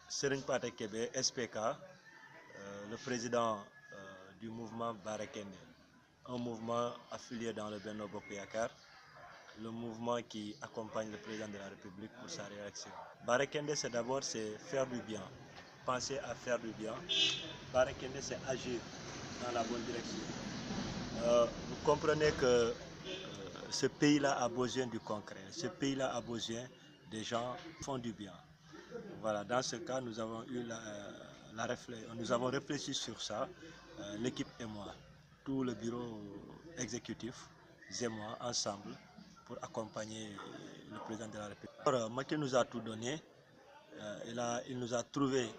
Serigne Pathé Kébé, SPK, le président du mouvement Bara Kendé, un mouvement affilié dans le Benno Bokk Yakaar, le mouvement qui accompagne le président de la République pour sa réélection. Bara Kendé, c'est d'abord faire du bien, penser à faire du bien. Bara Kendé, c'est agir dans la bonne direction. Vous comprenez que ce pays-là a besoin du concret. Ce pays-là a besoin des gens qui font du bien. Voilà, dans ce cas, nous avons eu nous avons réfléchi sur ça, l'équipe et moi, tout le bureau exécutif et moi ensemble pour accompagner le président de la République. Alors, Macky nous a tout donné, il nous a trouvé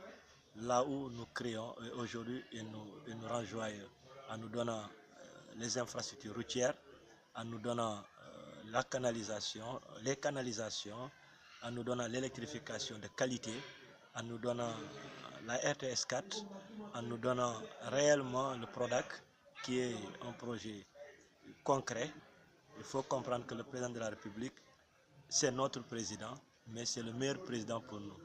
là où nous créons et aujourd'hui il nous rend joyeux en nous donnant les infrastructures routières, en nous donnant la canalisation, les canalisations, en nous donnant l'électrification de qualité, en nous donnant la RTS 4, en nous donnant réellement le PRODAC, qui est un projet concret. Il faut comprendre que le président de la République, c'est notre président, mais c'est le meilleur président pour nous.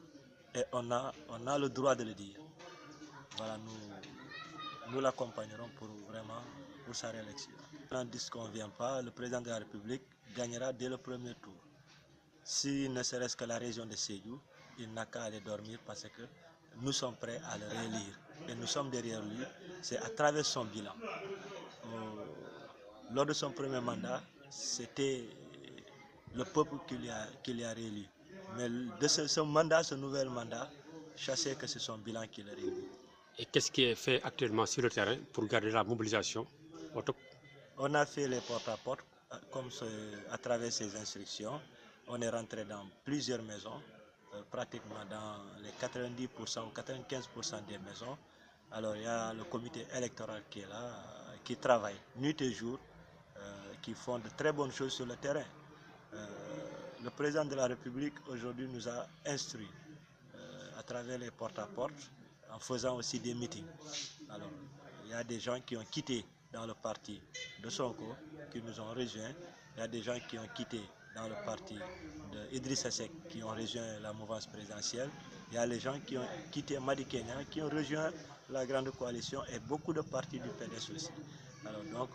Et on a le droit de le dire. Voilà, nous l'accompagnerons pour sa réélection. N'en disconvient pas, le président de la République gagnera dès le premier tour. Si ne serait-ce que la région de Sédhiou, il n'a qu'à aller dormir parce que nous sommes prêts à le réélire. Et nous sommes derrière lui, c'est à travers son bilan. Lors de son premier mandat, c'était le peuple qui l'a réélu. Mais de ce nouvel mandat, je sais que c'est son bilan qui l'a réélu. Et qu'est-ce qui est fait actuellement sur le terrain pour garder la mobilisation au top? On a fait les porte-à-porte, comme à travers ces instructions. On est rentré dans plusieurs maisons, pratiquement dans les 90% ou 95% des maisons. Alors il y a le comité électoral qui est là, qui travaille nuit et jour, qui font de très bonnes choses sur le terrain. Le président de la République aujourd'hui nous a instruits à travers les porte-à-porte, en faisant aussi des meetings. Alors, il y a des gens qui ont quitté dans le parti de Sonko, qui nous ont rejoints. Il y a des gens qui ont quitté dans le parti de Idrissa Seck, qui ont rejoint la mouvance présidentielle. Il y a les gens qui ont quitté Madi Kenya, qui ont rejoint la grande coalition et beaucoup de partis du PDS aussi. Alors donc,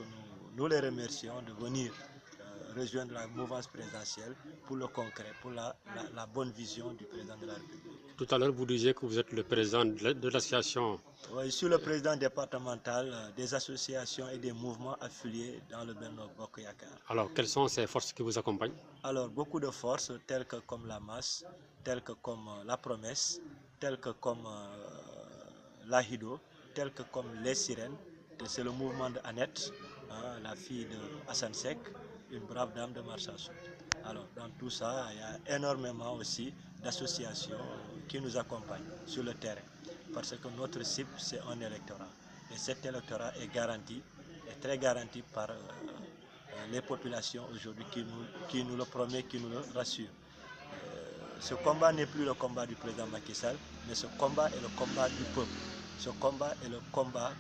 nous les remercions de venir rejoindre la mouvance présidentielle pour le concret, pour la bonne vision du président de la République. Tout à l'heure, vous disiez que vous êtes le président de l'association. Oui, je suis le président départemental des associations et des mouvements affiliés dans le Benno Bokk Yakaar. Alors, quelles sont ces forces qui vous accompagnent? Alors, beaucoup de forces, telles que comme la masse, telles que comme la promesse, telles que comme la Hido, telles que comme les sirènes. C'est le mouvement de Annette, la fille de Hassan Sek, une brave dame de Marsassoum. Alors, dans tout ça, il y a énormément aussi d'associations qui nous accompagnent sur le terrain. Parce que notre cible, c'est un électorat. Et cet électorat est garanti, est très garanti par les populations aujourd'hui qui nous le promettent, qui nous le rassurent. Ce combat n'est plus le combat du président Macky Sall, mais ce combat est le combat du peuple. Ce combat est le combat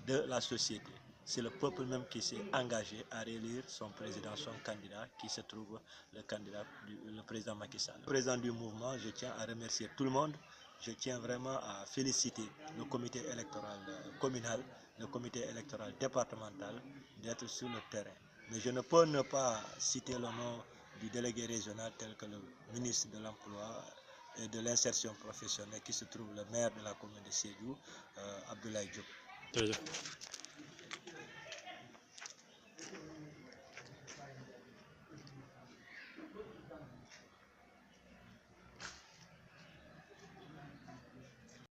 de la société. C'est le peuple même qui s'est engagé à réélire son président, son candidat, qui se trouve le président Macky Sall. Le président du mouvement, je tiens à remercier tout le monde. Je tiens vraiment à féliciter le comité électoral communal, le comité électoral départemental d'être sur le terrain. Mais je ne peux ne pas citer le nom du délégué régional tel que le ministre de l'Emploi et de l'Insertion professionnelle qui se trouve le maire de la commune de Sédhiou, Abdoulaye Diop.